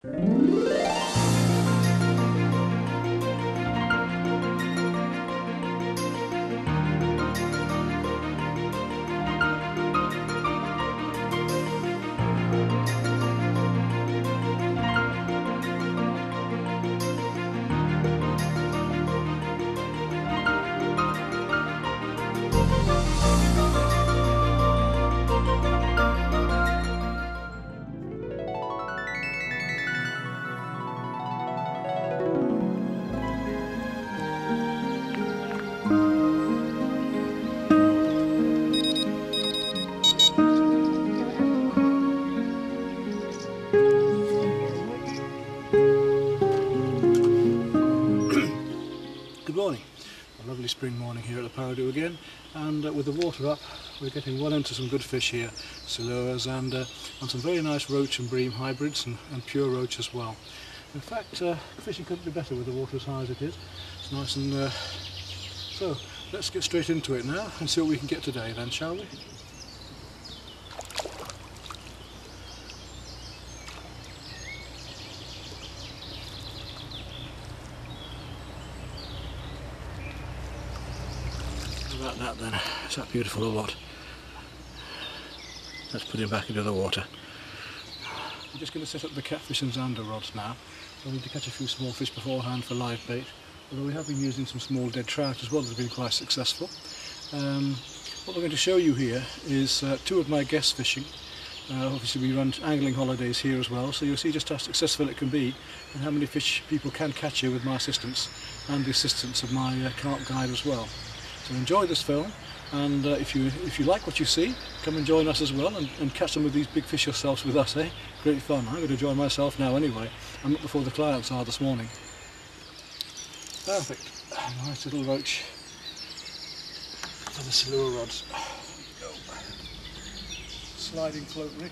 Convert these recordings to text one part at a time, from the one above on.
Good morning. A lovely spring morning here at the Paradou again, and with the water up we're getting well into some good fish here, Silver, Zander, and some very nice Roach and Bream hybrids and pure Roach as well. In fact, fishing couldn't be better with the water as high as it is. It's nice and so let's get straight into it now and see what we can get today then, shall we? About that then, is that beautiful or what? Let's put him back into the water. I'm just going to set up the catfish and Zander rods now. I'll need to catch a few small fish beforehand for live bait, although we have been using some small dead trout as well that have been quite successful. What we're going to show you here is two of my guest fishing. Obviously we run angling holidays here as well, so you'll see just how successful it can be and how many fish people can catch here with my assistance and the assistance of my carp guide as well. So enjoy this film, and if you like what you see, come and join us as well and catch some of these big fish yourselves with us, eh? Great fun. I'm going to join myself now anyway. I'm up before the clients are this morning. Perfect. Nice little roach for the silver rods. Sliding float rig.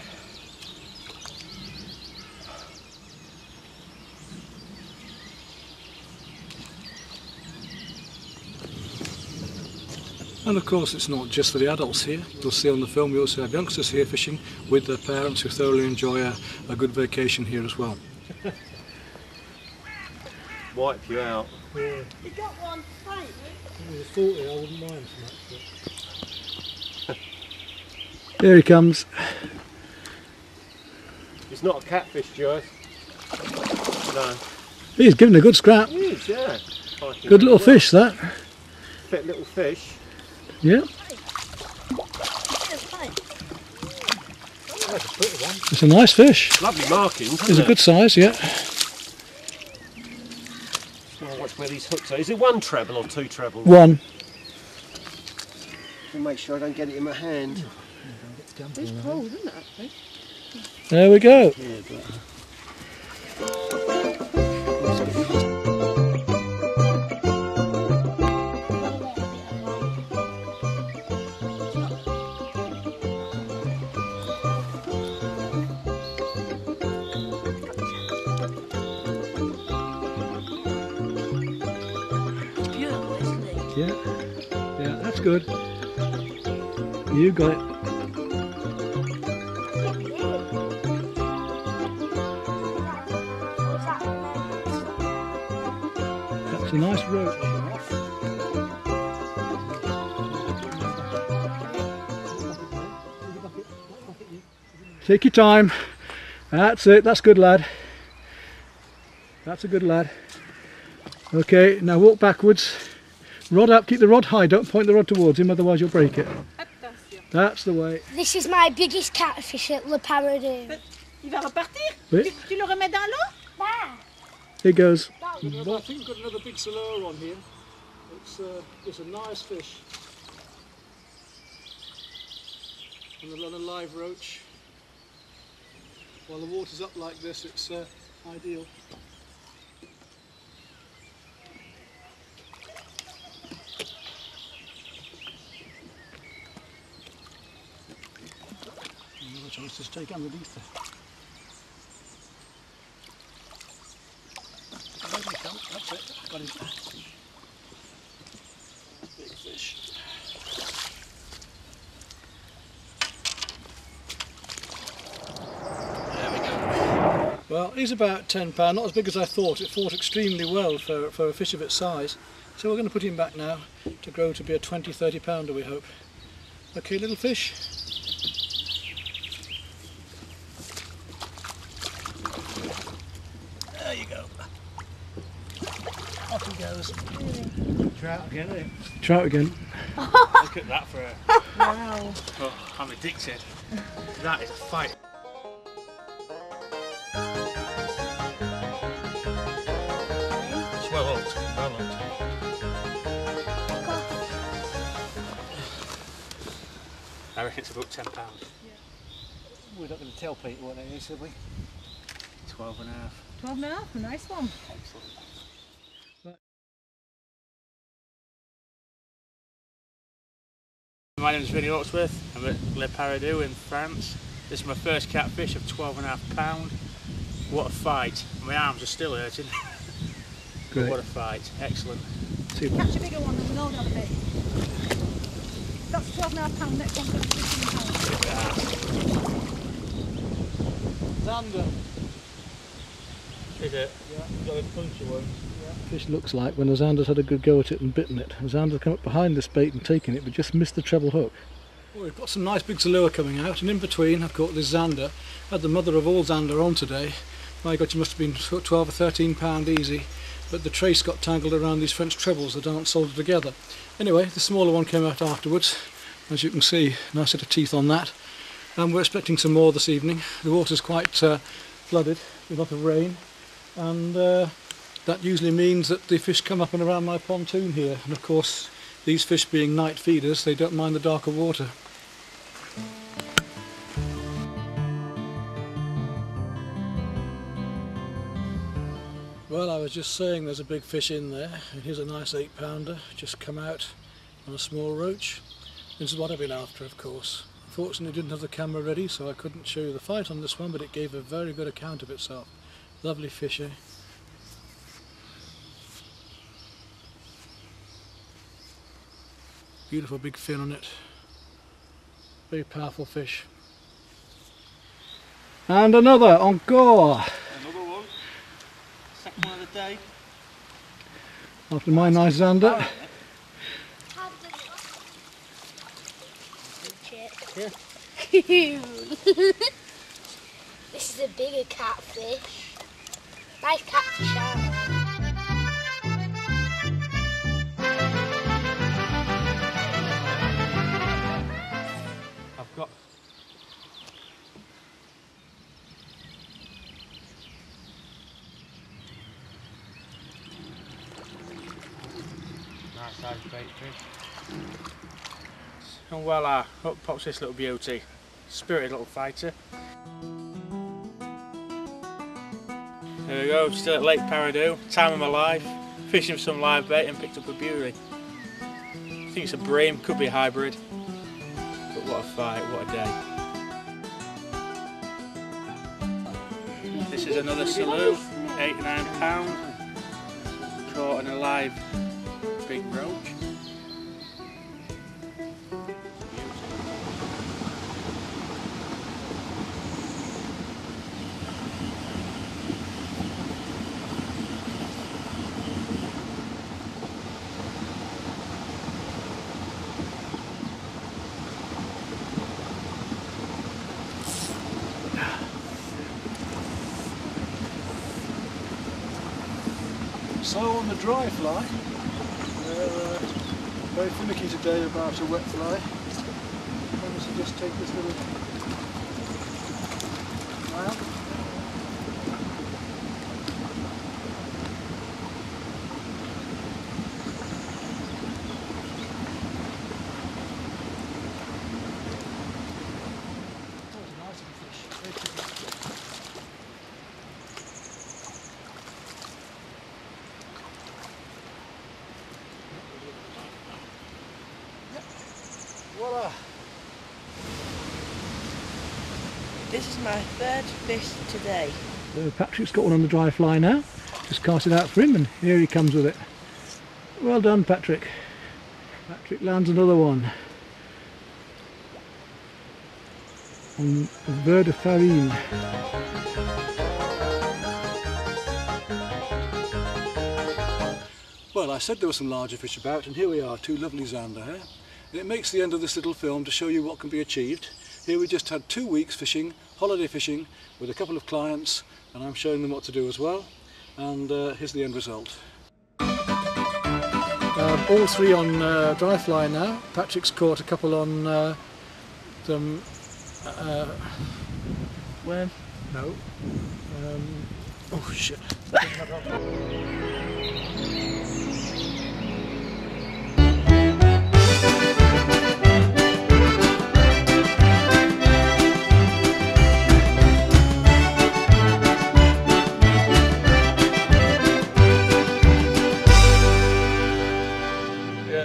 And of course it's not just for the adults here. You'll see on the film we also have youngsters here fishing with their parents who thoroughly enjoy a good vacation here as well. Wipe you out. Yeah. You got one, thanks. If it was 40 I wouldn't mind so much. But... Here he comes. It's not a catfish, Joyce. No. He's given a good scrap. He is, yeah. Good little fish that. Fit little fish. Yeah. It's a nice fish. Lovely markings, isn't It's it? a good size, yeah. Oh, watch where these hooks are. Is it one treble or two trebles? One. I'll make sure I don't get it in my hand. It's cold, isn't it, actually? There we go. Yeah, but... Yeah, that's good. You got it. That's a nice roach. Take your time. That's it, that's good, lad. That's a good lad. Okay, now walk backwards. Rod up, keep the rod high, don't point the rod towards him, otherwise you'll break it. That's the way. This is my biggest catfish at Le Paradou. Il va repartir? Oui. Tu le remets dans l'eau? There. Here goes. I think we've got another big silver on here. It's a nice fish. And a live roach. While the water's up like this, it's ideal. Another chance to take underneath there. There he comes, that's it, got him. Big fish. There we go. Well, he's about £10, not as big as I thought. It fought extremely well for a fish of its size. So we're going to put him back now to grow to be a 20-30 pounder, we hope. Okay, little fish. There you go. Off he goes. Trout again, isn't it? Trout again. Look at that for a... Wow. Oh, I'm addicted. That is a fight. It's well hooked, well hooked. I reckon it's about £10. Yeah. We're not going to tell Peter what it is, are we? 12 and a half. 12 and a half, a nice one. Excellent. My name is Vinny Hawksworth. I'm at Le Paradou in France. This is my first catfish of 12.5 pounds. What a fight. My arms are still hurting. Great. What a fight. Excellent. Super. Catch a bigger one and we'll hold on a bit. That's 12 and a half pound, next one's got 15 pounds. Zander. Is it? Yeah. Got a punchy one. Fish looks like when the Zander's had a good go at it and bitten it. The Zander's come up behind this bait and taken it, but just missed the treble hook. Well, we've got some nice big Zalua coming out, and in between I've caught this Zander. Had the mother of all Zander on today. My God, she must have been 12 or 13 pound easy, but the trace got tangled around these French trebles that aren't soldered together. Anyway, the smaller one came out afterwards. As you can see, nice set of teeth on that. And we're expecting some more this evening. The water's quite flooded with a lot of rain, and that usually means that the fish come up and around my pontoon here, and of course these fish being night feeders, they don't mind the darker water. Well, I was just saying there's a big fish in there, and here's a nice 8 pounder just come out on a small roach. This is what I've been after, of course. Unfortunately, I didn't have the camera ready, so I couldn't show you the fight on this one, but it gave a very good account of itself. Lovely fish, eh? Beautiful big fin on it. Very powerful fish. And another, encore! Another one. Second one of the day. After my nice Zander. Yeah. This is a bigger catfish. Nice catfish, aren't they? I've got... Nice size bait fish. And voila, up pops this little beauty. Spirited little fighter. There we go, still at Lake Paradou, time of my life. Fishing for some live bait and picked up a beauty. I think it's a bream, could be a hybrid. But what a fight, what a day. This is another Salou, 8 to 9 pounds. Caught an alive big roach. So on the dry fly, they're very finicky today about a wet fly. I'm going to just take this little round. That was a nice little fish. Very pretty. Voila! This is my third fish today. So Patrick's got one on the dry fly now. Just cast it out for him and here he comes with it. Well done, Patrick. Patrick lands another one. On a bird of farine. Well, I said there were some larger fish about, and here we are, two lovely Zander here. And it makes the end of this little film to show you what can be achieved. Here we just had 2 weeks fishing, holiday fishing, with a couple of clients, and I'm showing them what to do as well. And here's the end result. All three on dry fly now. Patrick's caught a couple on some... When? No. Oh shit.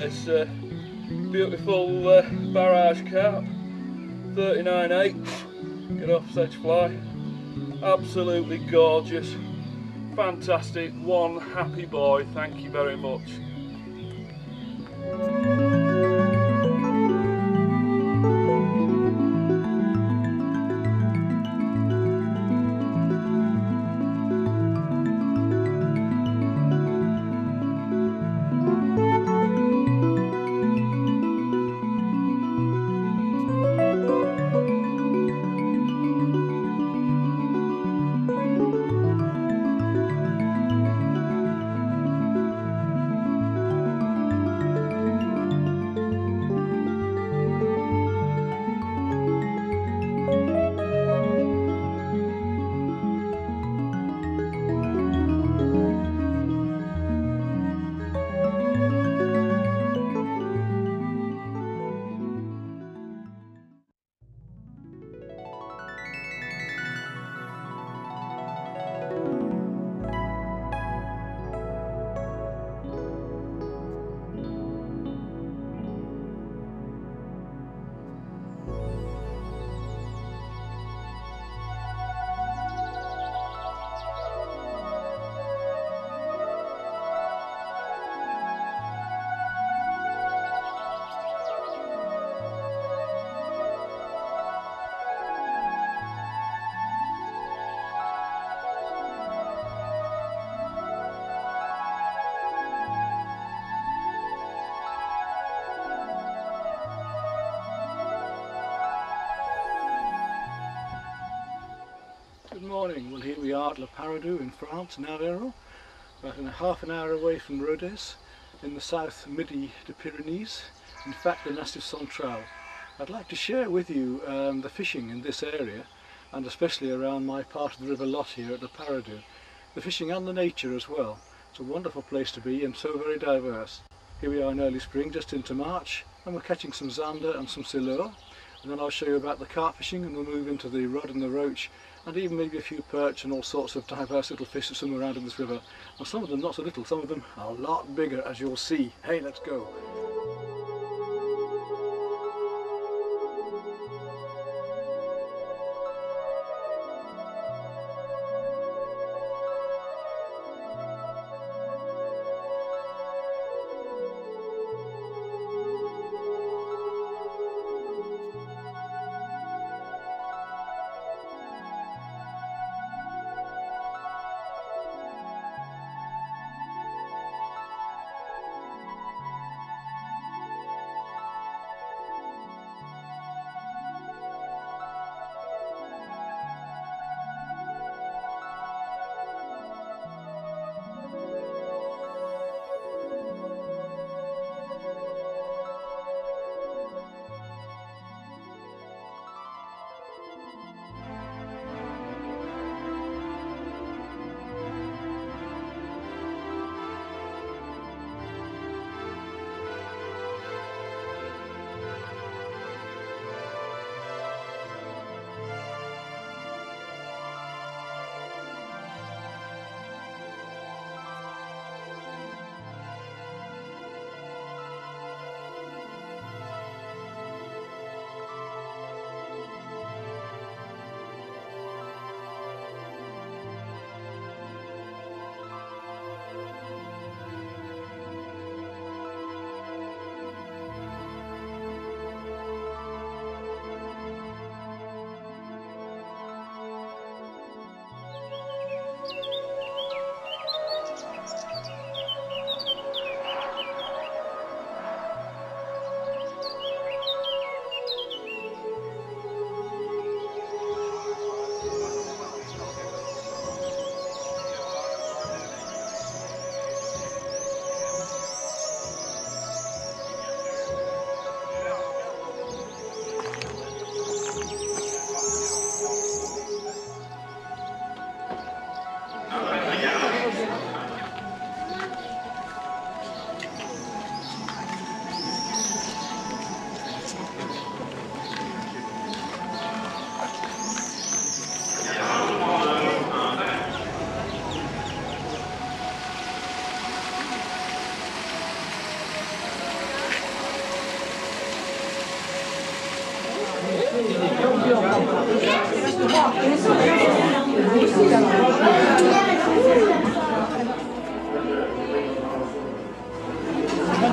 It's a beautiful barrage carp, 39.8, get off sedge fly, absolutely gorgeous, fantastic, one happy boy, thank you very much. Good morning. Well, here we are at Paradou in France, in Aveyron, about half an hour away from Rodez, in the south midi de Pyrenees, in fact the Massif Central. I'd like to share with you the fishing in this area, and especially around my part of the River Lot here at the Paradou. The fishing and the nature as well. It's a wonderful place to be and so very diverse. Here we are in early spring, just into March, and we're catching some Zander and some silver. And then I'll show you about the carp fishing, and we'll move into the rod and the roach, and even maybe a few perch and all sorts of diverse little fish that swim around in this river. And some of them not so little, some of them are a lot bigger, as you'll see. Hey, let's go!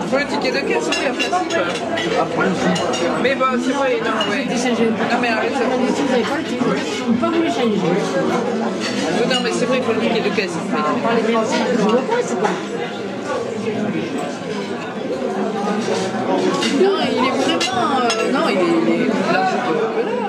Pour le ticket de caisse, oui, en principe. Mais bon, c'est vrai, non, oui. Non, mais arrête ça. Non, mais c'est vrai, pour le ticket de caisse. Non, il est vraiment... non, il est large de là.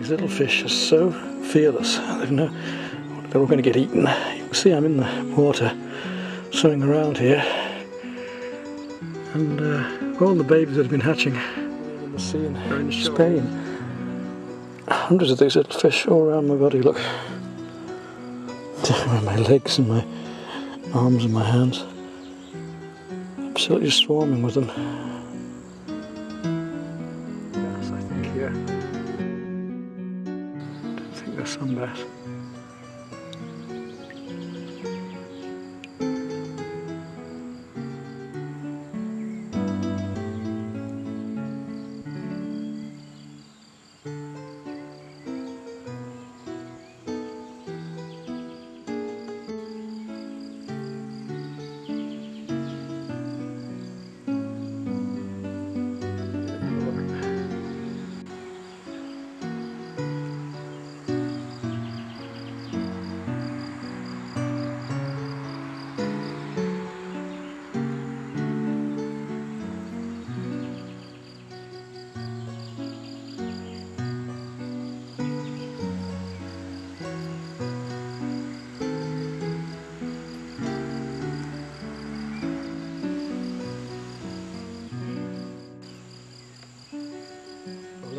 These little fish are so fearless. They're all going to get eaten. You can see I'm in the water swimming around here. And all the babies that have been hatching in the sea in Spain. Hundreds of these little fish all around my body, look. My legs and my arms and my hands. Absolutely swarming with them. Yes, I think here. I don't think there's some bass.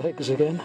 Legs again.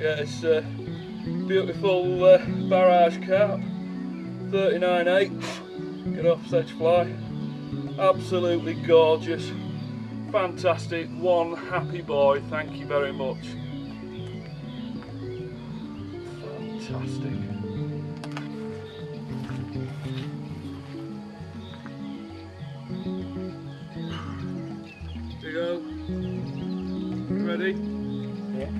Yeah, it's a beautiful barrage carp, 39.8, get off sedge fly, absolutely gorgeous, fantastic, one happy boy, thank you very much. Fantastic. Here you go. You ready? Yeah.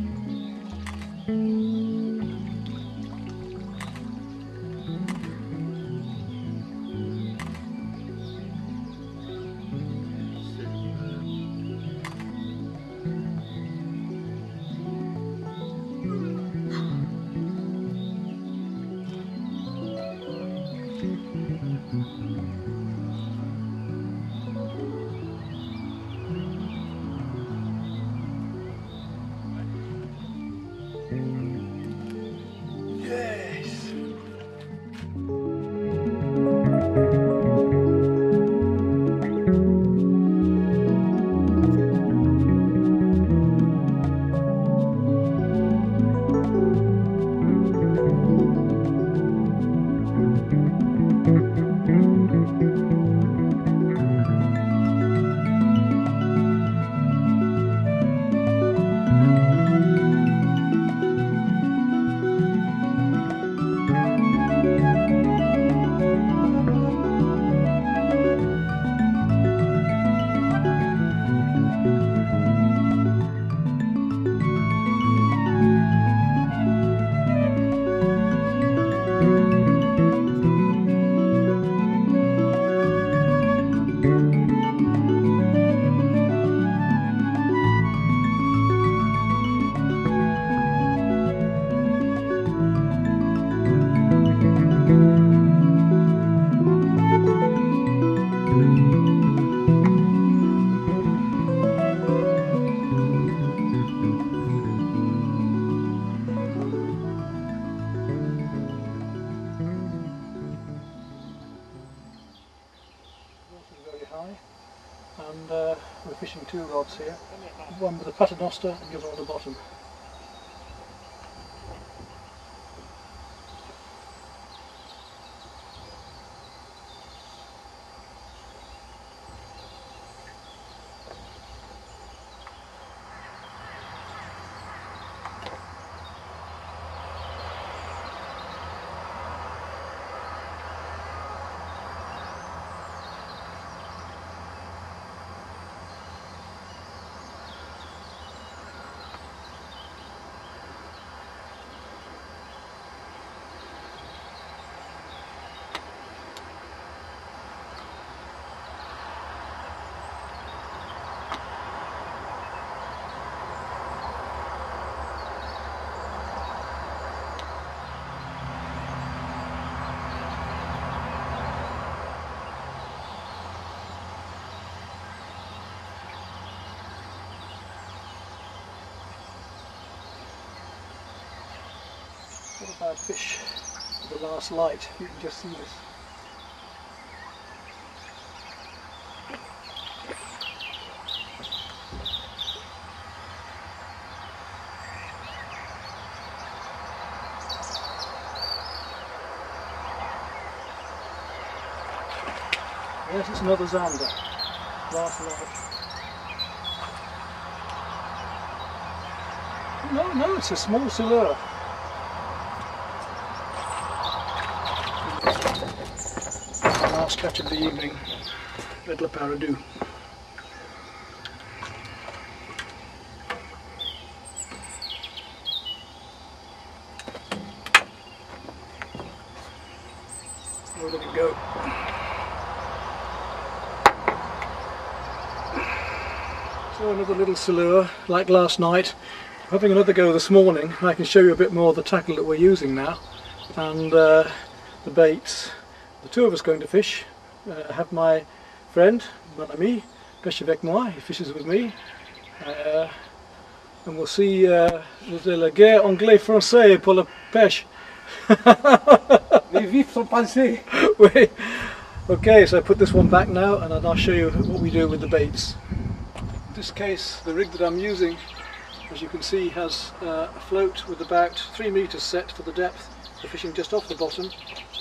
And we're fishing two rods here, one with a paternoster and the other on the bottom. What a bad fish with the last light, you can just see this. Yes, it's another Zander, last light. No, it's a small silver. Last catch of the evening at Paradou. Where did it go? So another little silver, like last night. Having another go this morning. I can show you a bit more of the tackle that we're using now, and the baits. The two of us going to fish. I have my friend, mon ami, pêche avec moi, he fishes with me. And we'll see la guerre anglais-français pour la pêche. Les vifs sont passés. Oui. Okay, so I put this one back now and I'll show you what we do with the baits. In this case, the rig that I'm using as you can see, has a float with about 3 metres set for the depth. We're fishing just off the bottom,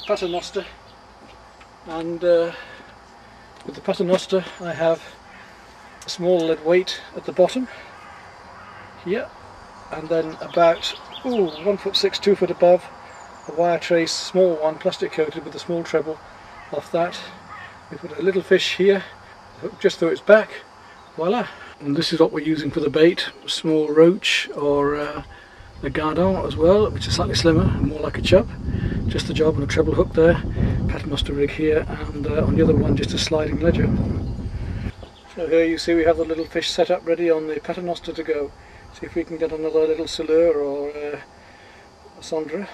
paternoster, and with the paternoster I have a small lead weight at the bottom here, and then about 1'6", 2 foot above, a wire trace, small one, plastic coated with a small treble. Off that we put a little fish here, hook just through its back, voila. And this is what we're using for the bait, a small roach or a Gardon as well, which is slightly slimmer and more like a chub. Just the job, and a treble hook there, paternoster rig here, and on the other one just a sliding ledger. So here you see we have the little fish set up ready on the paternoster to go. See if we can get another little silver or a Zander.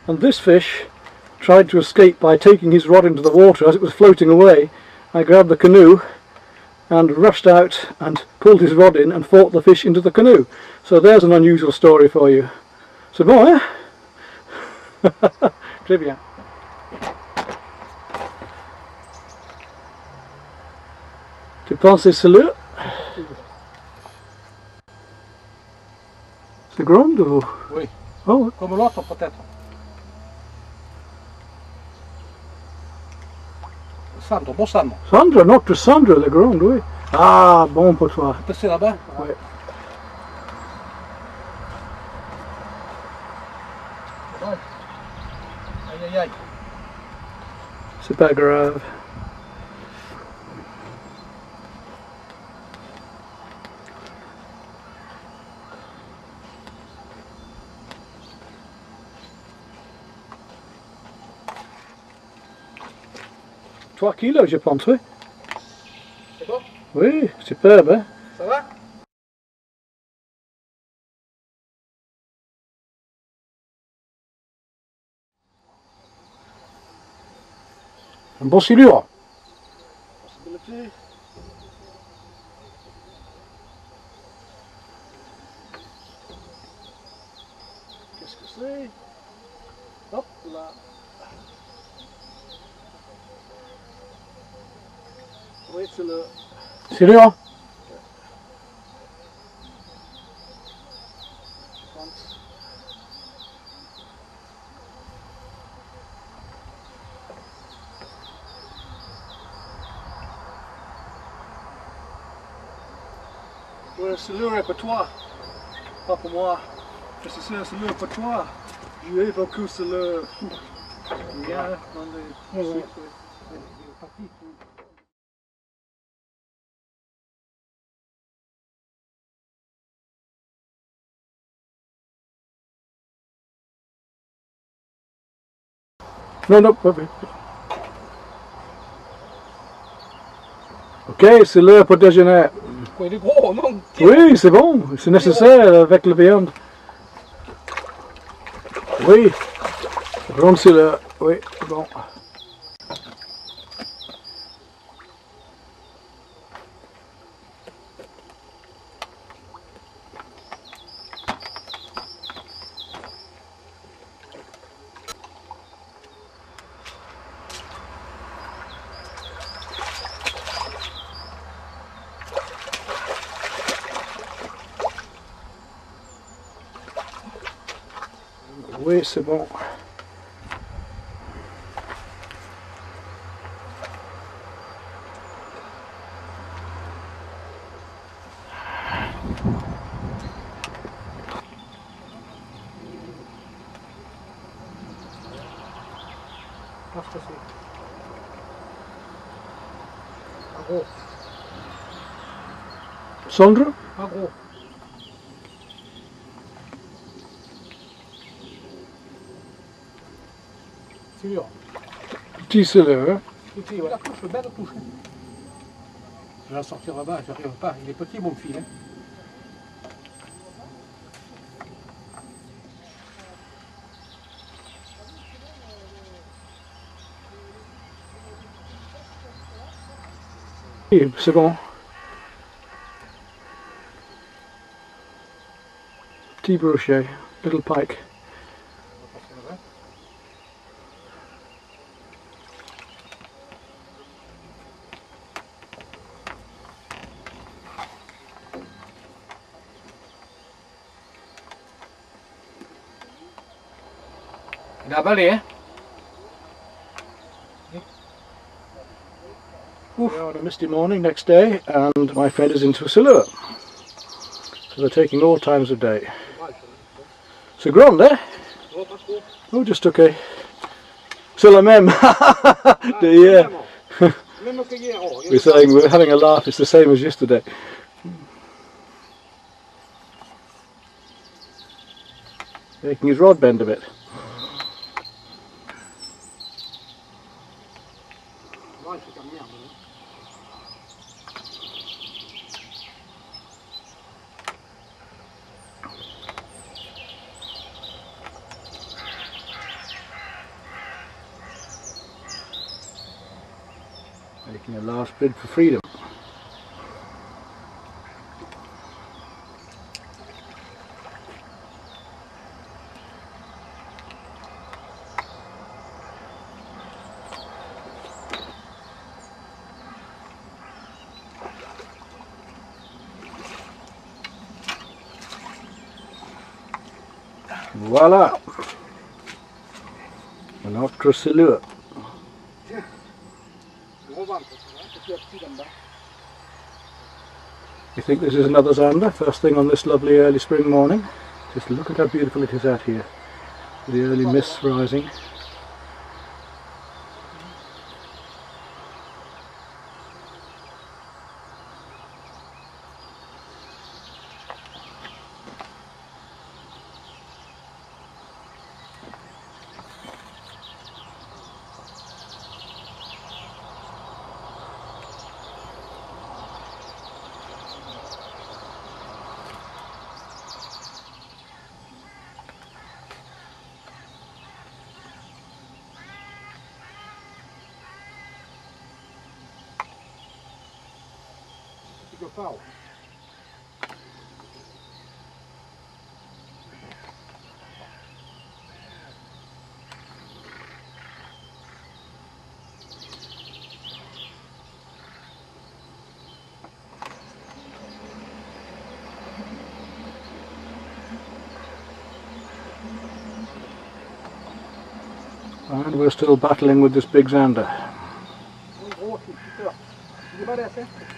And this fish tried to escape by taking his rod into the water as it was floating away. I grabbed the canoe and rushed out and pulled his rod in and fought the fish into the canoe. So there's an unusual story for you. C'est bon, hein? Très bien. Tu penses que c'est le? C'est grand ou? Oui. Oh. Comme l'autre peut-être. Sandre, bon Sandre. Zander, notre Zander, le grand, oui. Ah, bon pour toi. C'est là-bas. Ouais. Aïe aïe aïe. C'est pas grave. Trois kilos, je pense, oui. C'est bon? Oui, superbe, hein? Ça va? Un bon silure. Possibility. Qu'est-ce que c'est? Hop là. Oui, c'est le... Silure? je pense. Ouais, c'est le pour toi, pas pour moi. C'est le pour toi. J'ai beaucoup c'est le... Bien, dans les... Non, non, pas bien. Ok, c'est l'heure pour déjeuner. Quoi, il est gros, non? Oui, c'est bon, c'est nécessaire avec la viande. Oui, ronde c'est l'heure, oui, c'est bon. Oui, c'est bon. Gros. Zander? Pas gros. Sûr. Petit silure, hein? Petit, ouais. La touche, belle touche. Je vais la sortir là-bas, j'arrive pas. Il est petit, mon fil. Hein. C'est bon. Petit brochet, little pike. Double, We're on a misty morning next day, and my friend is into a silhouette. So they're taking all times of day. C'est grand, eh? Oh, just took a... C'est la même! Yeah. We're saying we're having a laugh, it's the same as yesterday. Making his rod bend a bit. Making a last bid for freedom. Voila! An Austria silhouette. You think this is another Zander, first thing on this lovely early spring morning? Just look at how beautiful it is out here. The early mists rising. And we're still battling with this big Zander.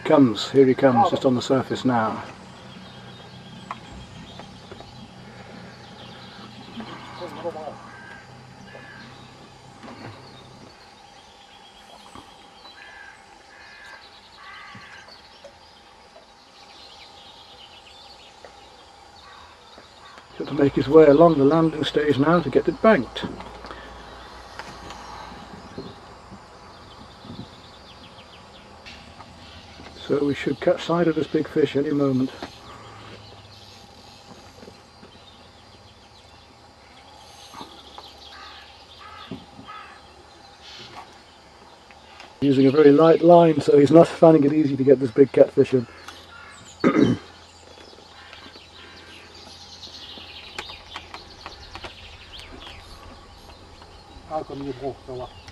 Comes, here he comes, just on the surface now. Got to make his way along the landing stage now to get it banked. So we should catch sight of this big fish any moment. Using a very light line, so he's not finding it easy to get this big catfish in.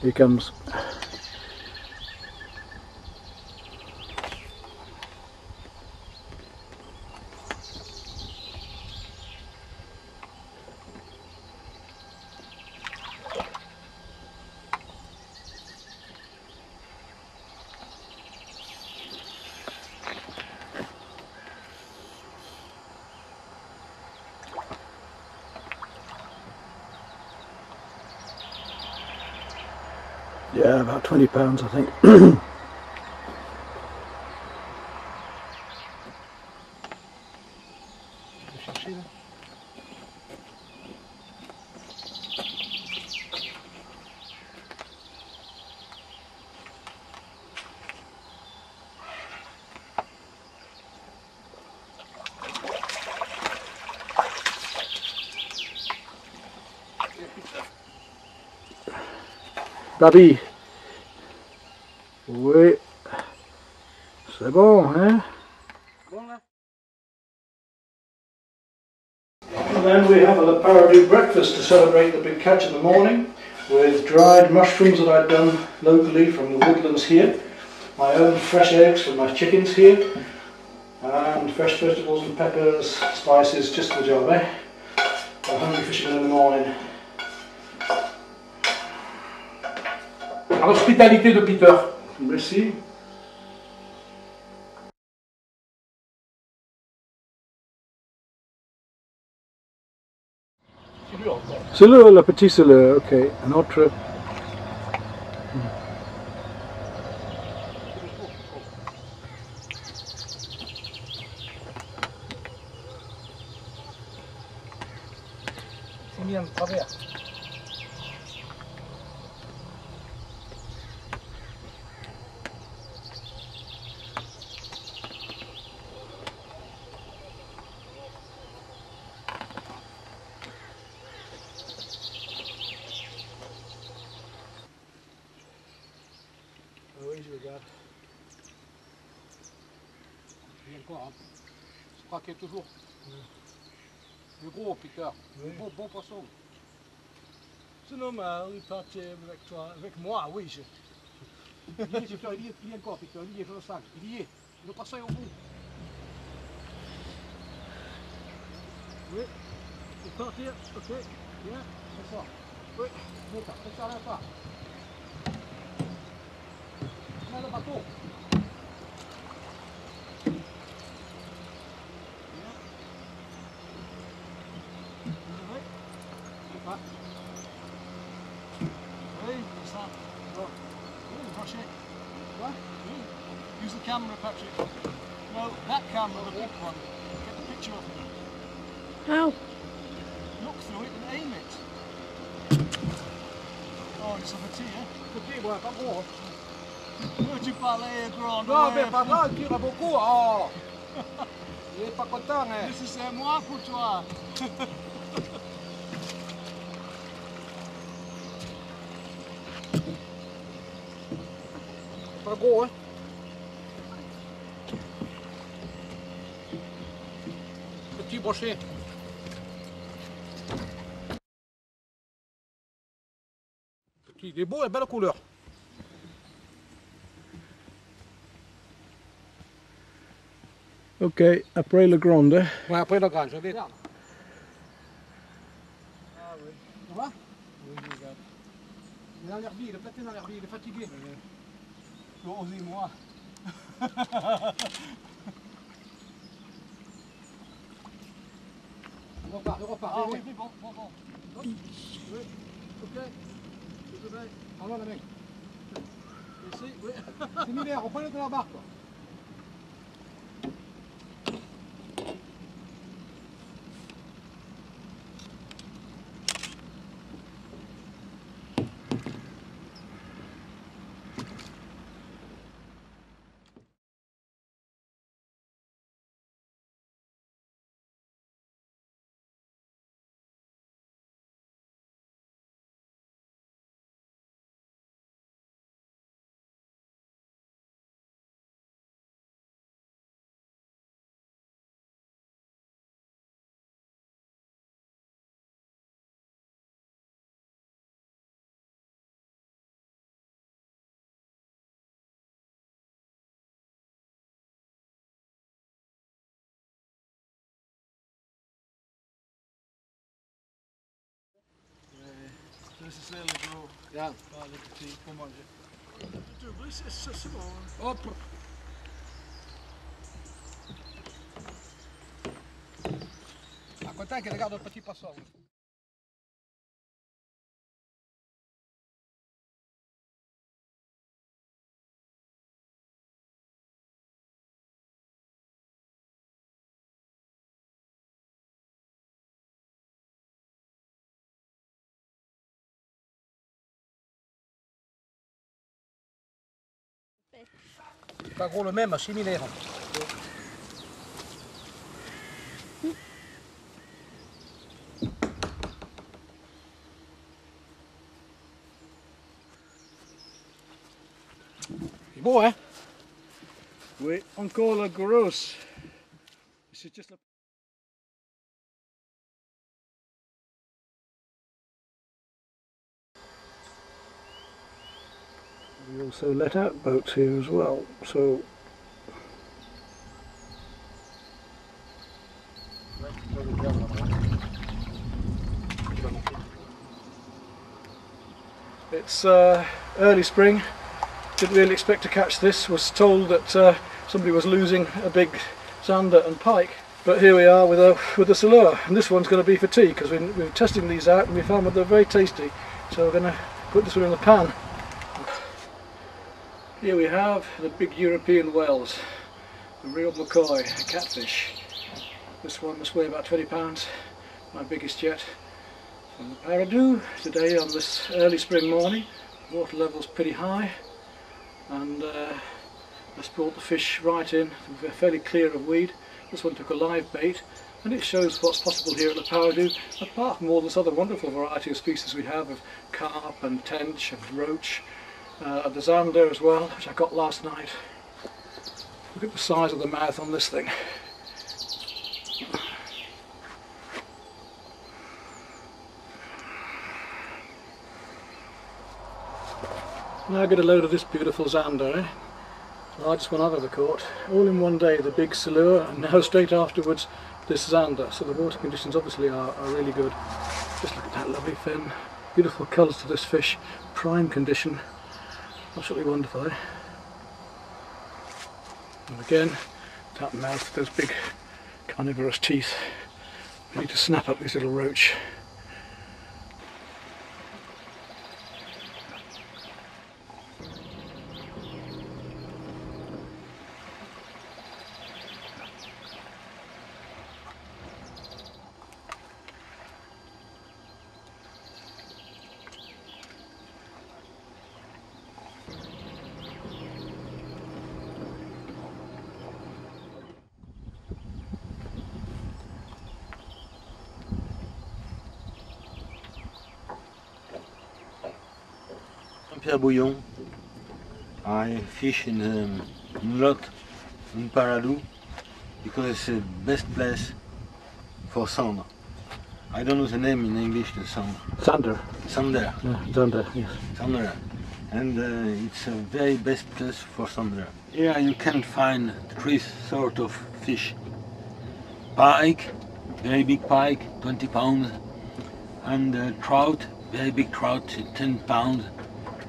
Here he comes. Yeah, about 20 pounds I think. Daddy, wait. C'est bon, hein? And then we have a Paradou breakfast to celebrate the big catch in the morning with dried mushrooms that I've done locally from the woodlands here, my own fresh eggs from my chickens here, and fresh vegetables and peppers, spices, just for the job, eh? For a hungry fisherman in the morning. À l'hospitalité de Peter. Merci. Silure, le petit silure, ok. Un autre. C'est mis en travers. Oui, je regarde. Il y a encore, hein. Je crois qu'il y a toujours. Le gros, Peter. Oui. Le beau poisson. C'est normal, il partait avec toi, avec moi, oui. Il y est, il y est encore, Peter. Il y est sur le sac. Il y est. Le poisson est au bout. Oui, il partir, ok, bien. C'est ça. Oui. C'est ça, là, pas. On a le bateau. Oui, c'est ça. Oh. Oui, crochet. What? Oui. Use the camera, Patrick. No, that camera, the big one. Get the picture of it. How? Look through it and aim it. Oh, it's a petit, hein? Petit, ouais, pas gros. Tu parlais grand. Non, mais pas grave, il tire beaucoup. Oh. Il est pas content, hein? C'est moi pour toi. Pas gros, hein? Petit brochet. Petit, il est beau et belle couleur. Ok, après le grande. Ouais, après le grand, je vais. Ah oui. Ça va? Oui, je regarde. Il est dans l'herbier, il est peut-être dans l'herbier, il est fatigué. Osez moi. Il repart, il repart. Ah oui, oui, bon. oui. Oui, ok. Je vais. Alors la main. Ici, oui. Similaire, on prend le de la barque. Quoi. C'est le gros. Regarde. Pas le petit pour manger. C'est bon. Hop. À côté, qu'il regarde le petit poisson. Pas gros le même, similaire. C'est beau, hein? Oui, encore la grosse. This is just a... We also let out boats here as well, so it's early spring. Didn't really expect to catch this. Was told that somebody was losing a big zander and pike, but here we are with a silver, and this one's going to be for tea because we're testing these out and we found that they're very tasty. So we're going to put this one in the pan. Here we have the big European whales, the real McCoy, a catfish. This one must weigh about 20 pounds, my biggest yet. From the Paradou today on this early spring morning. Water level's pretty high, and that's brought the fish right in. We're fairly clear of weed. This one took a live bait, and it shows what's possible here at the Paradou, apart from all this other wonderful variety of species we have of carp and tench and roach. The Zander as well, which I got last night. Look at the size of the mouth on this thing. Now get a load of this beautiful Zander, largest one I've ever caught. All in one day, the big silver, and now straight afterwards this Zander. So the water conditions obviously are really good. Just look at that lovely fin. Beautiful colours to this fish, prime condition. Absolutely wonderful, eh? And again, that mouth, those big carnivorous teeth, ready to snap up this little roach. Pierre Bouillon. I fish in the lot in Paradou because it's the best place for sand. I don't know the name in English, the sand. Zander. Zander. Yeah, Zander, yes. Zander. And it's a very best place for Zander. Here you can find three sorts of fish. Pike, very big pike, 20 pounds. And trout, very big trout, 10 pounds.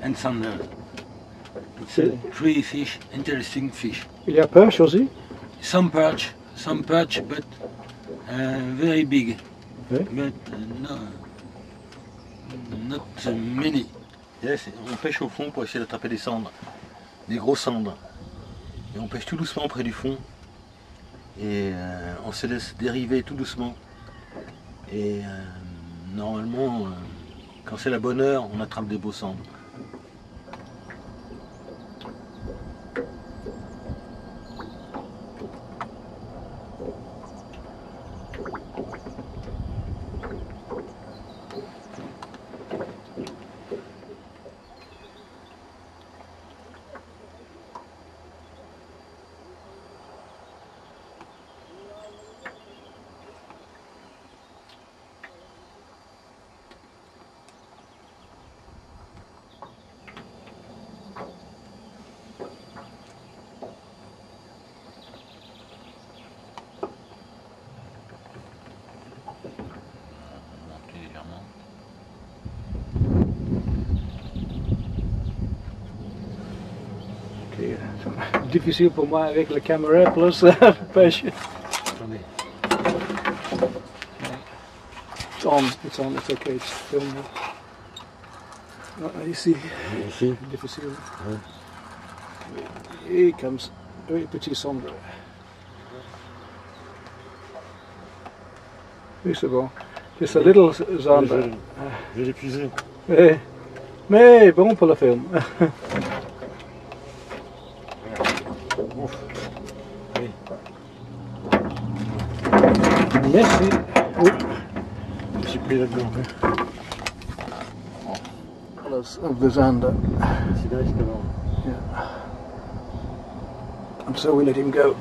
And Zander. It's three fish, interesting fish. Il y a perch aussi? Some perch, but very big. Okay. But not many. Yes, on pêche au fond pour essayer d'attraper des cendres, des gros cendres. Et on pêche tout doucement près du fond. Et on se laisse dériver tout doucement. Et normalement, quand c'est la bonne heure, on attrape des beaux cendres. Difficile pour moi avec la caméra plus la pêche. Attendez. It's okay, it's filming. Ici, difficile. Ouais. Here comes very petit sombre. Oui, c'est bon. Just a little Zander. Je vais l'épuiser. Mais bon pour le film. Ouf. Oui. Merci. Oui. J'ai pris là-dedans. Colours of the Zander. C'est là, c'est avant. Yeah. until we let him go.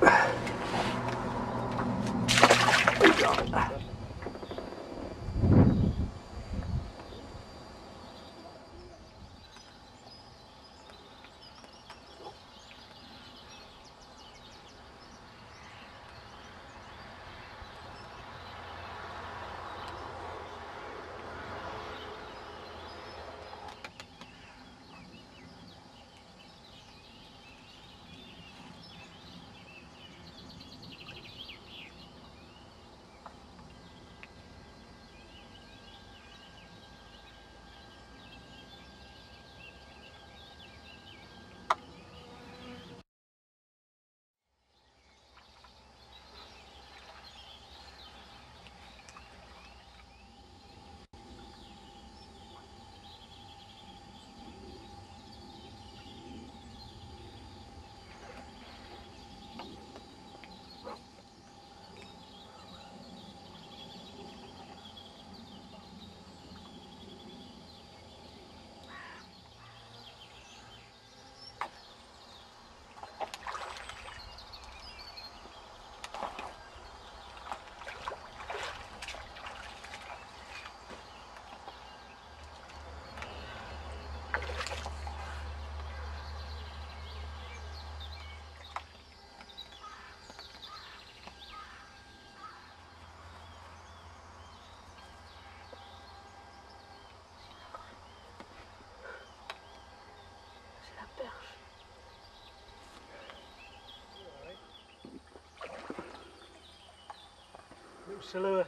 Silver.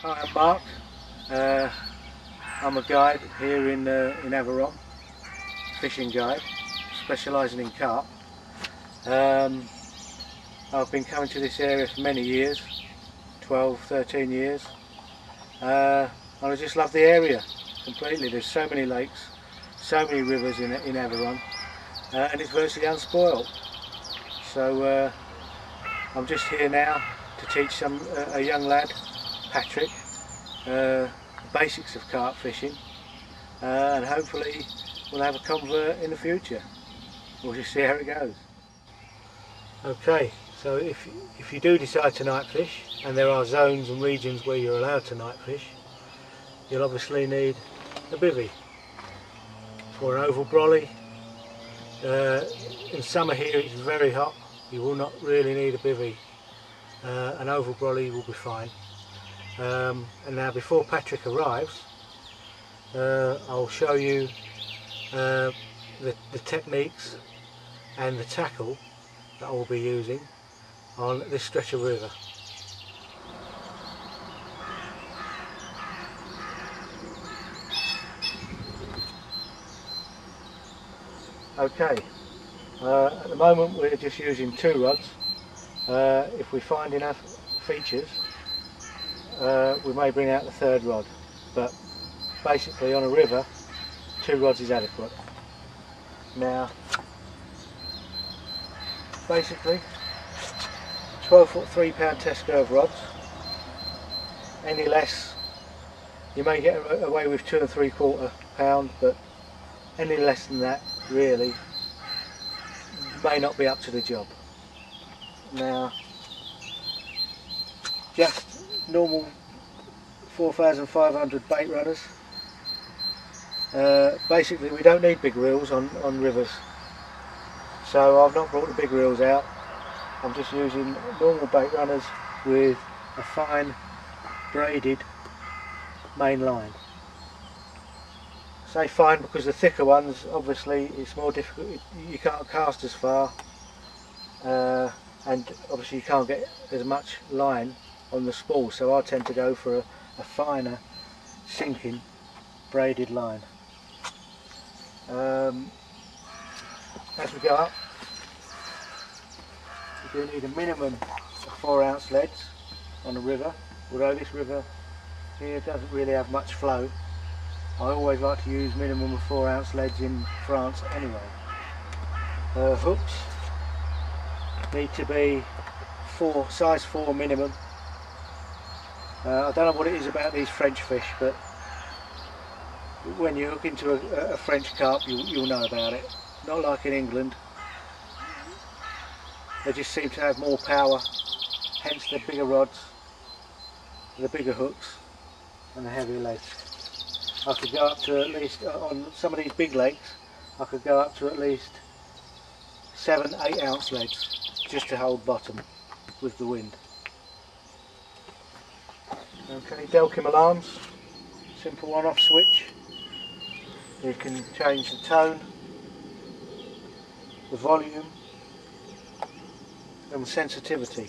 Hi, I'm Mark. I'm a guide here in Aveyron, fishing guide, specialising in carp. I've been coming to this area for many years, 12, 13 years, and I just love the area completely. There's so many lakes, so many rivers in Aveyron, and it's virtually unspoiled. So I'm just here now to teach a young lad, Patrick, the basics of carp fishing, and hopefully we'll have a convert in the future. We'll just see how it goes. Okay, so if you do decide to night fish, and there are zones and regions where you're allowed to night fish, you'll obviously need a bivvy. For an oval brolly, in summer here it's very hot, you will not really need a bivvy. An oval brolly will be fine. And now before Patrick arrives, I'll show you the techniques and the tackle that I will be using on this stretch of river. Okay, at the moment we're just using 2 rods. If we find enough features, we may bring out the 3rd rod, but basically on a river 2 rods is adequate. Now basically 12-foot 3-pound test curve rods. Any less you may get away with 2 3/4 pound, but any less than that really may not be up to the job. Now just normal 4,500 bait runners. Basically we don't need big reels on rivers, so I've not brought the big reels out. I'm just using normal bait runners with a fine braided main line. I say fine because the thicker ones, obviously it's more difficult, you can't cast as far, and obviously you can't get as much line on the spool, so I tend to go for a finer sinking braided line. As we go up, we do need a minimum of 4 ounce leads on a river, although this river here doesn't really have much flow. I always like to use minimum of 4 ounce leads in France anyway. Hooks need to be size 4 minimum. I don't know what it is about these French fish, but when you hook into a French carp you'll know about it. Not like in England. They just seem to have more power, hence the bigger rods, the bigger hooks and the heavier legs. I could go up to at least, on some of these big legs, I could go up to at least 7-8 ounce legs just to hold bottom with the wind. Okay, Delkim alarms, simple on-off switch. You can change the tone, the volume and the sensitivity.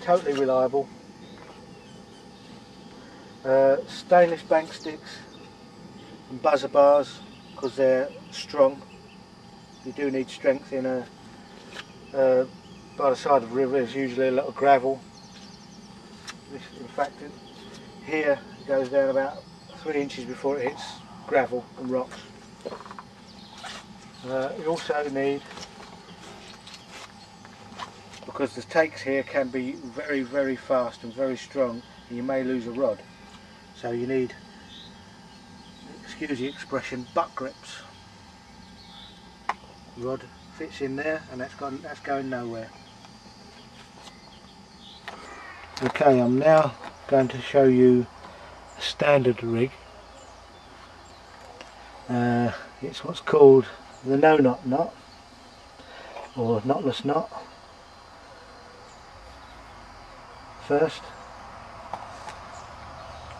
Totally reliable. Stainless bank sticks and buzzer bars because they're strong. You do need strength in by the side of the river. There's usually a lot of gravel. This, in fact, here it goes down about 3 inches before it hits gravel and rocks. You also need, because the takes here can be very, very fast and very strong, and you may lose a rod. So you need, excuse the expression, butt grips. The rod fits in there, and that's going nowhere. Okay, I'm now going to show you a standard rig. It's what's called the no knot knot, or knotless knot. First,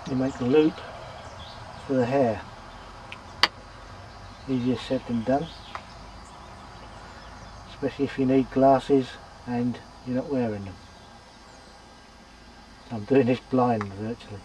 you make a loop for the hair. Easier said than done, especially if you need glasses and you're not wearing them. I'm doing this blind virtually.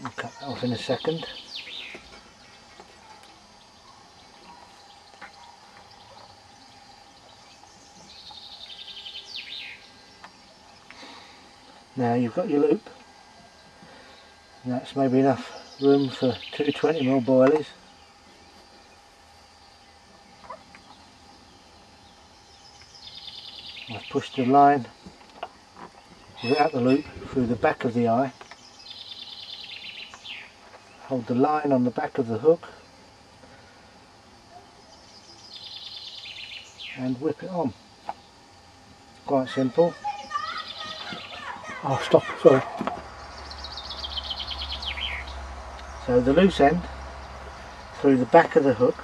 I'll cut that off in a second. Now you've got your loop, and that's maybe enough room for 2 20mm boilies. I've pushed the line without the loop through the back of the eye. Hold the line on the back of the hook and whip it on. Quite simple. Oh, stop, sorry. So the loose end through the back of the hook,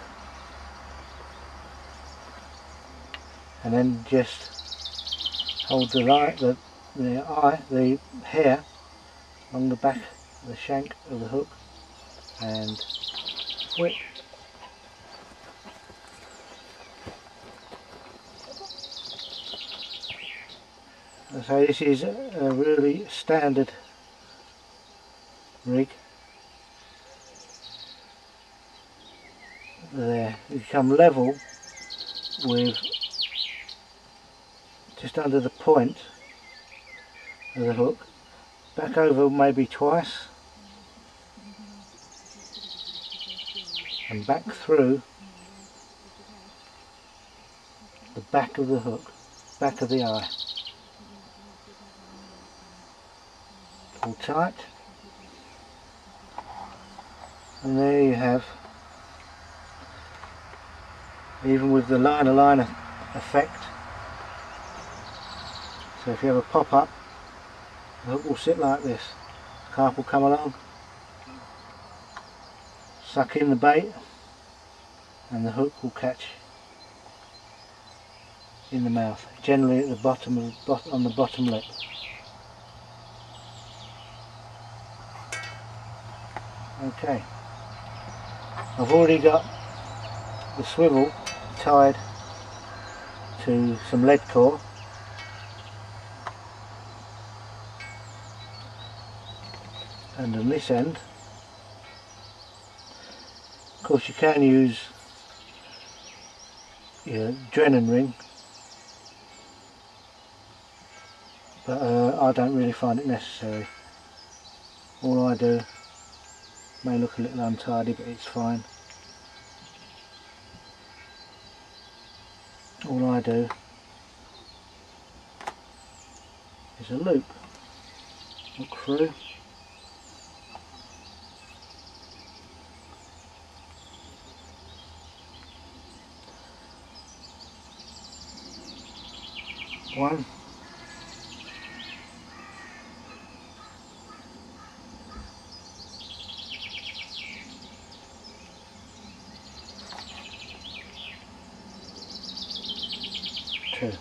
and then just hold the line, the hair along the back, the shank of the hook, and whip. So this is a really standard rig. There, you come level with just under the point of the hook, back over maybe twice, and back through the back of the hook, back of the eye. Pull tight, and there you have, even with the line effect, so if you have a pop up, the hook will sit like this. Carp will come along, suck in the bait, and the hook will catch in the mouth, generally at the bottom on the bottom lip. Okay, I've already got the swivel tied to some lead core, and on this end, of course, you can use your Drennan ring, but I don't really find it necessary. All I do may look a little untidy, but it's fine. All I do is a loop, look through, one, two,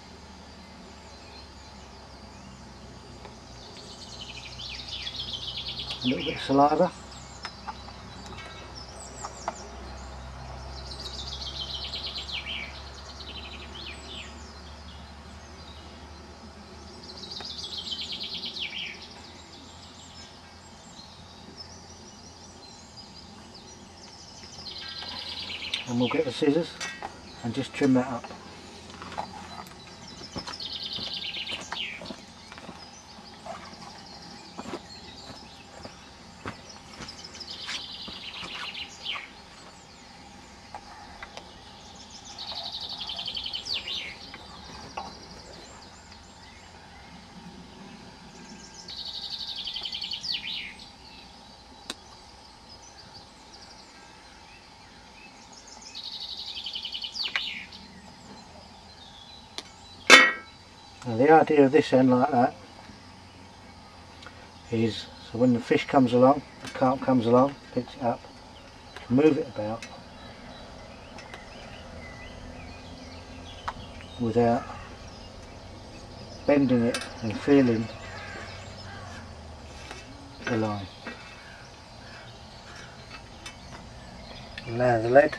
a little bit of saliva, and we'll get the scissors and just trim that up. Now the idea of this end like that is so when the fish comes along, the carp comes along, picks it up, move it about without bending it and feeling the line. And now the lead.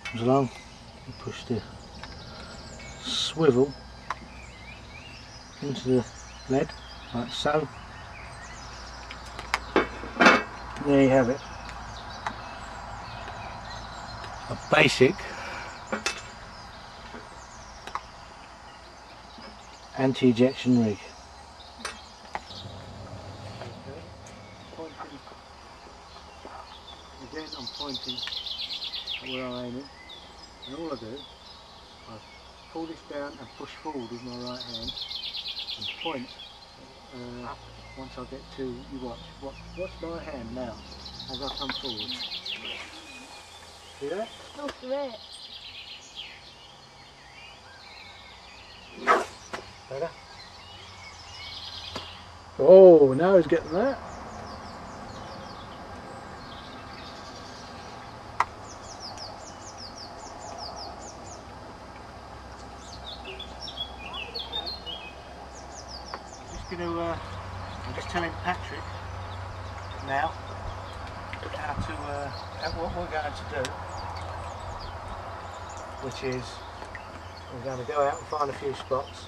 Comes along, you push the swivel into the lead like so. There you have it, a basic anti-ejection rig. Again, I'm pointing where I'm aiming, and all I do, I pull this down and push forward with my right hand and point once I get to, you watch, watch my hand now as I come forward. See that? Oh, great. Better? Oh, now he's getting that. I'm just telling Patrick now what we're going to do, which is we're going to go out and find a few spots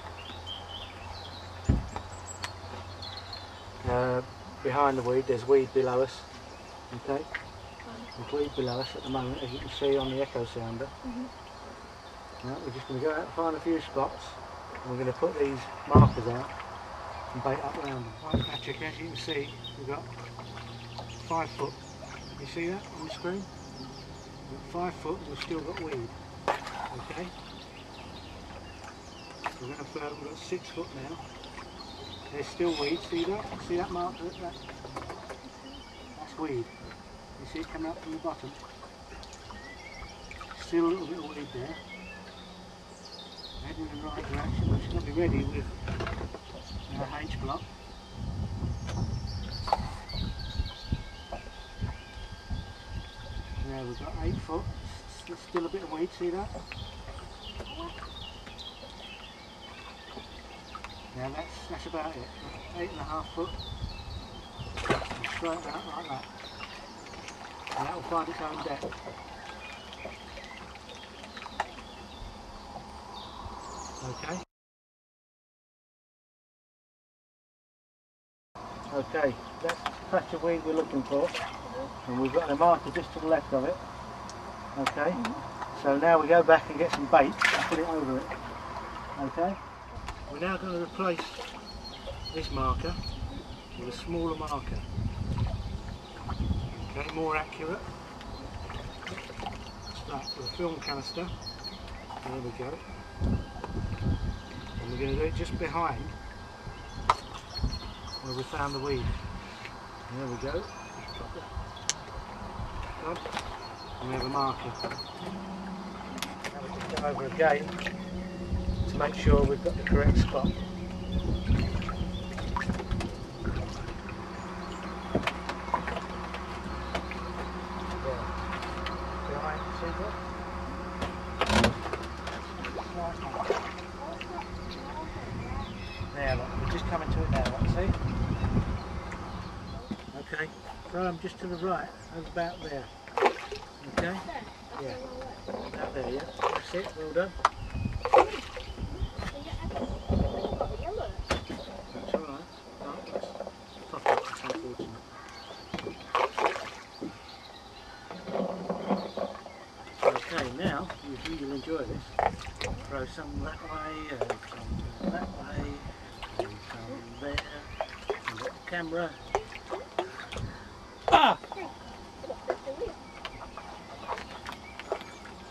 behind the weed. There's weed below us, okay? There's weed below us at the moment, as you can see on the echo sounder. Right, we're just going to go out and find a few spots, and we're going to put these markers out and bait up round them. Right, Patrick, as you can see, we've got 5 foot You see that on the screen? At 5 foot we've still got weed. Okay? We're going to float, we've got 6 foot now. There's still weed, see that? See that mark? That's weed. You see it coming up from the bottom? Still a little bit of weed there. Heading in the right direction, we should be ready with our H block. Now we've got 8 foot, still a bit of weed, see that? Now that's about it, 8.5 foot, and straight out like that. And that will find its own depth. Okay. Okay, that's the patch of weed we're looking for, and we've got a marker just to the left of it. Okay, so now we go back and get some bait and put it over it. Okay, we're now going to replace this marker with a smaller marker. Okay, more accurate. Start with a film canister. There we go. And we're going to do it just behind where we found the weed. There we go. And we have a marker. Now we just go over again to make sure we've got the correct spot. Behind, see that? Now look, we're just coming to it now, look, see? Okay, so I'm just to the right, about there. Okay? Yeah. About there, yeah. That's it, well done. That's alright. No, that's proper, that's unfortunate. Okay, now, if you'll enjoy this, throw some that way, and some that way, and some there, and the camera. Ah!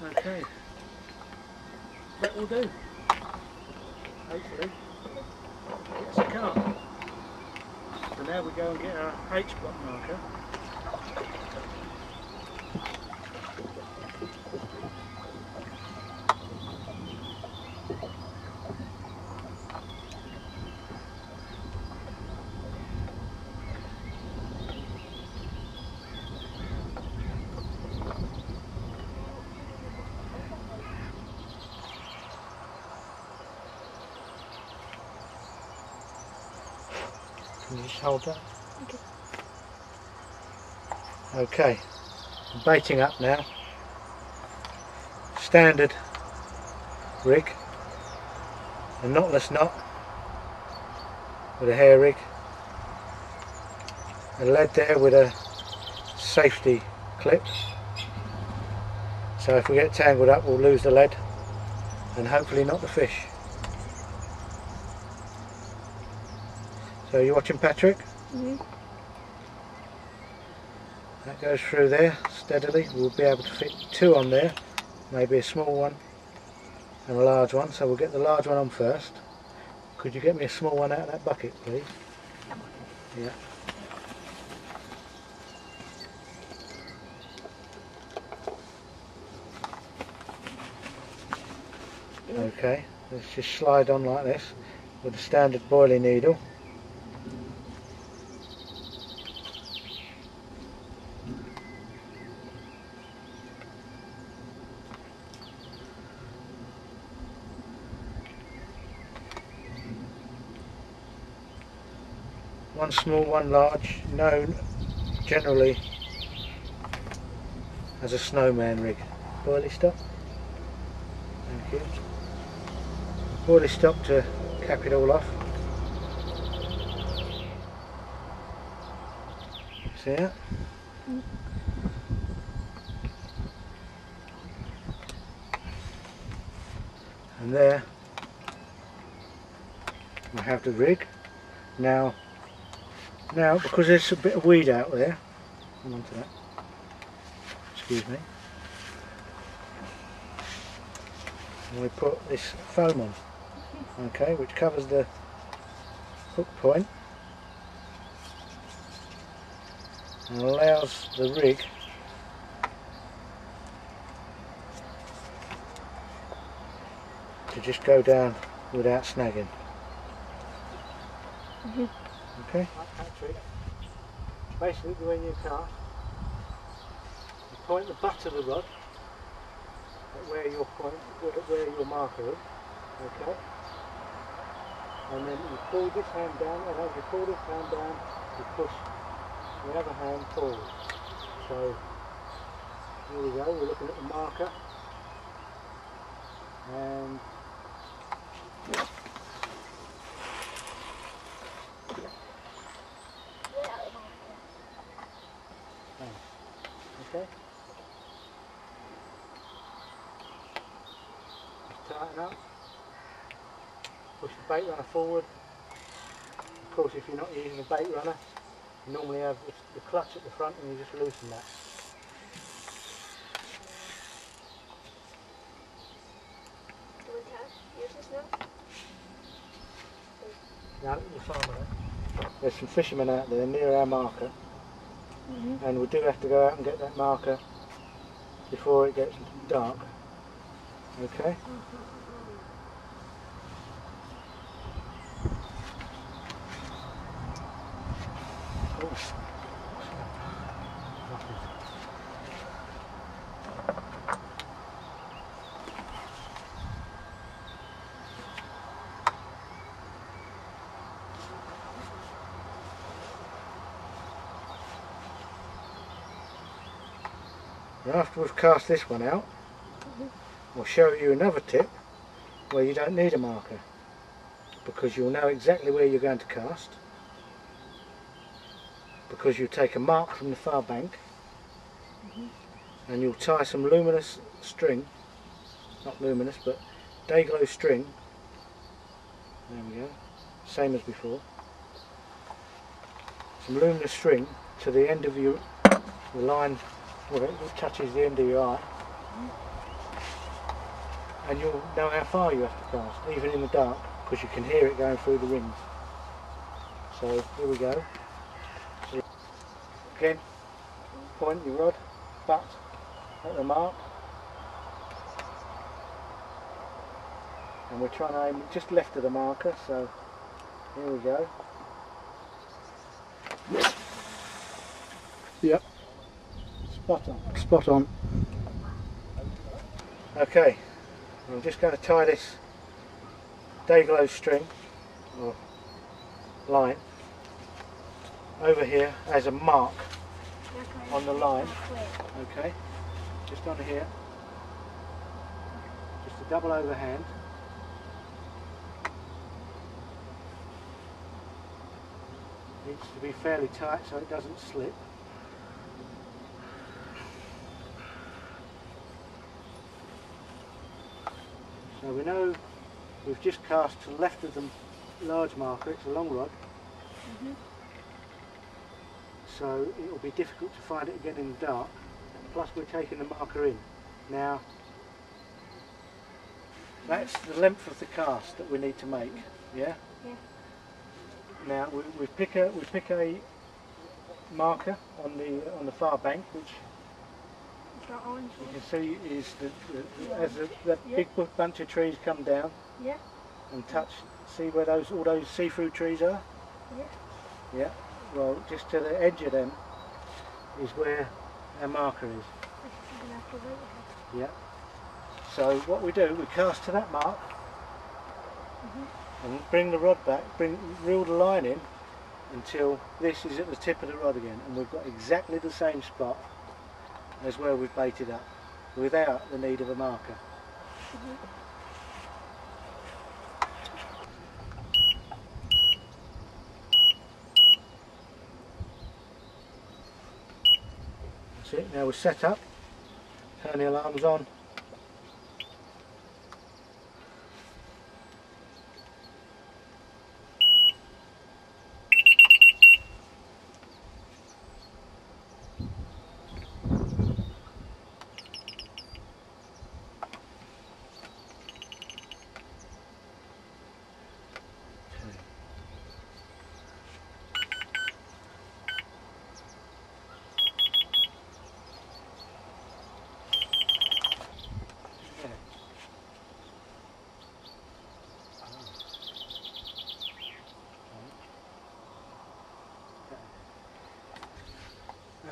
Okay, that will do. Hopefully, it's a carp. So now we go and get our H block marker. Can you just hold that? Okay. Okay, I'm baiting up now. Standard rig, a knotless knot with a hair rig, a lead there with a safety clip, so if we get tangled up we'll lose the lead and hopefully not the fish. So you watching, Patrick? Mm-hmm. That goes through there steadily. We'll be able to fit 2 on there, maybe a small one and a large one. So we'll get the large one on first. Could you get me a small one out of that bucket, please? Yeah. Okay, let's just slide on like this with a standard boiling needle. One small, one large, known generally as a snowman rig. Boilie stop. Thank you. Boilie stop to cap it all off. See it? And there we have the rig. Now because there's a bit of weed out there, come on to that. excuse me, and we put this foam on, okay, which covers the hook point and allows the rig to just go down without snagging. Okay? That trick. Basically, when you cast, you point the butt of the rod at where your marker is, okay? And then you pull this hand down, and as you pull this hand down, you push the other hand forward. So here we go, we're looking at the marker, and okay. Just tighten up. Push the bait runner forward. Of course, if you're not using a bait runner, you normally have the clutch at the front and you just loosen that. Now, there's some fishermen out there near our marker, and we do have to go out and get that marker before it gets dark. Okay? And after we've cast this one out, we'll show you another tip where you don't need a marker, because you'll know exactly where you're going to cast, because you take a mark from the far bank and you'll tie some luminous string, not luminous but day glow string, there we go, same as before, some luminous string to the end of the line where it touches the end of your eye, and you'll know how far you have to cast, even in the dark, because you can hear it going through the rings. So here we go. So again, point your rod butt at the mark, and we're trying to aim just left of the marker, so here we go. Yep. Spot on. Spot on. Okay, I'm just going to tie this day glow string or line over here as a mark on the line. Okay, just on here, just a double overhand. Needs to be fairly tight so it doesn't slip. So we know we've just cast to the left of the large marker, it's a long rod, so it will be difficult to find it again in the dark, plus we're taking the marker in. Now that's the length of the cast that we need to make, yeah? Yeah. Now we pick a marker on the far bank, which you can see is as that big bunch of trees come down and touch, see where all those see-through trees are? Yeah. Well, just to the edge of them is where our marker is. Yeah. So what we do, we cast to that mark and bring the rod back, reel the line in until this is at the tip of the rod again, and we've got exactly the same spot as where we've baited up, without the need of a marker. That's it, now we're set up, turn the alarms on.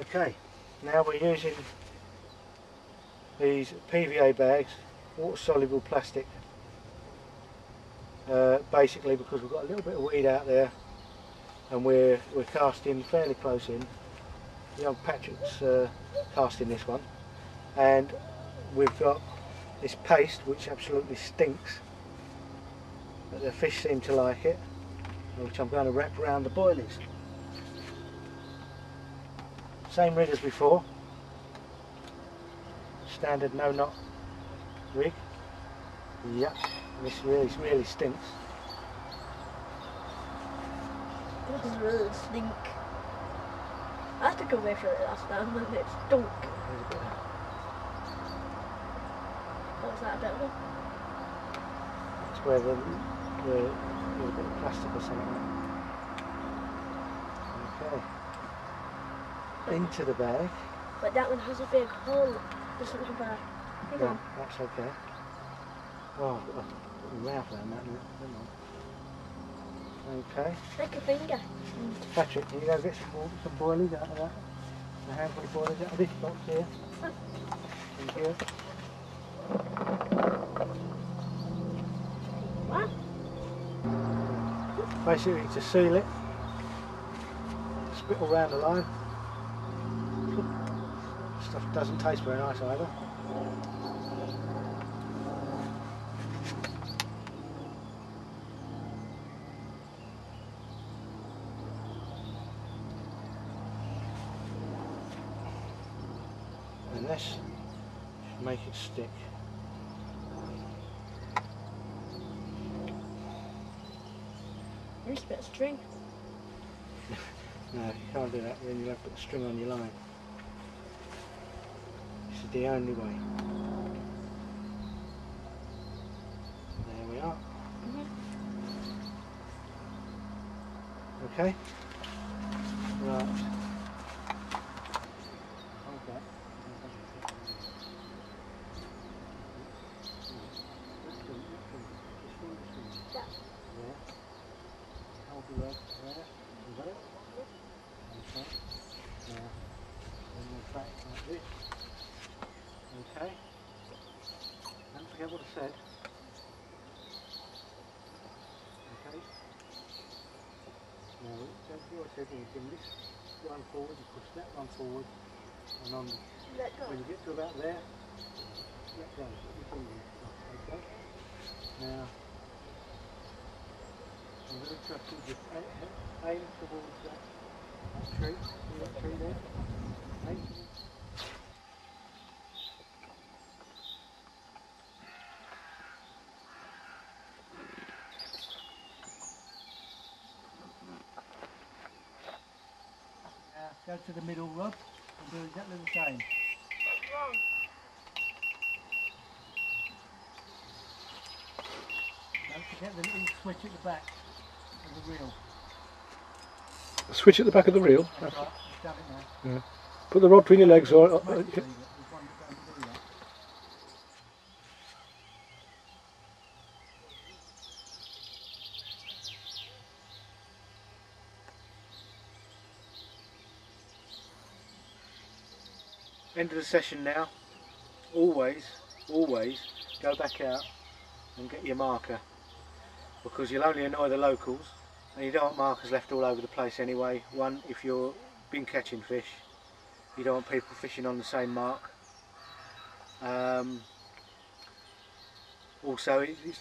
Okay, now we're using these PVA bags, water soluble plastic, basically because we've got a little bit of weed out there and we're casting fairly close in. Young Patrick's casting this one, and we've got this paste which absolutely stinks, but the fish seem to like it, which I'm going to wrap around the boilies. Same rig as before, standard no knot rig. Yep, this really stinks. It does really stink. I took away from it last time and it stunk. What was that bit of? It's where there's a bit of plastic or something. Okay. Into the bag. But that one has a big hole. Doesn't have a... Hang on. That's okay. Oh, I've got my mouth around that. Hang on. Okay. Like a finger. Patrick, can you go get some boilies out of that? A handful of boilies out of this box here. Thank you. What? Basically to seal it, spittle round the line. Stuff doesn't taste very nice either. And this should make it stick. There's a bit of string. No, you can't do that, then you'll have to put the string on your line. This is the only way. There we are. Okay? Right. Okay. Hold the rod there. You got it? Okay. Now, then we'll back like this. Okay. Don't forget what I said. Okay. Now, don't forget what I said. You bring this one forward, you push that one forward, and on when you get to about there, let go. Put your finger in. Okay. Now, I'm going to trust you to just aim towards that tree. See that tree there? Aim towards. Now go to the middle rod and do exactly the same. What's wrong? Don't forget the little switch at the back of the reel. The switch at the back of the reel. That's right, just have it now. Yeah. Put the rod between your legs or There's one that's going to do that. End of the session now. Always go back out and get your marker, because you'll only annoy the locals and you don't want markers left all over the place anyway. One, if you've been catching fish, you don't want people fishing on the same mark. Also it's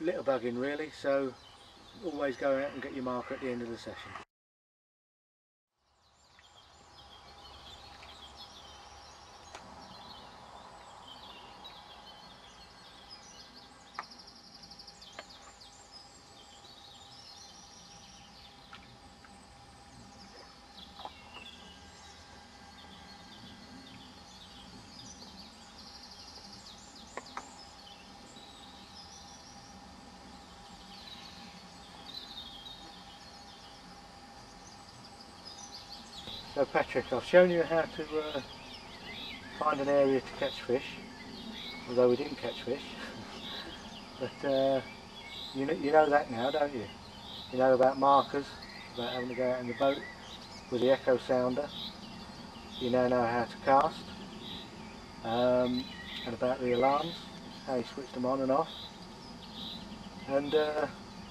litter bugging really, so always go out and get your marker at the end of the session. So Patrick, I've shown you how to find an area to catch fish, although we didn't catch fish, but you know that now, don't you? You know about markers, about having to go out in the boat with the echo sounder, you now know how to cast, and about the alarms, how you switch them on and off, and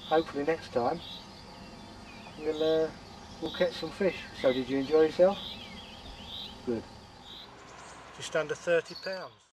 hopefully next time we'll catch some fish. So did you enjoy yourself? Good. Just under £30.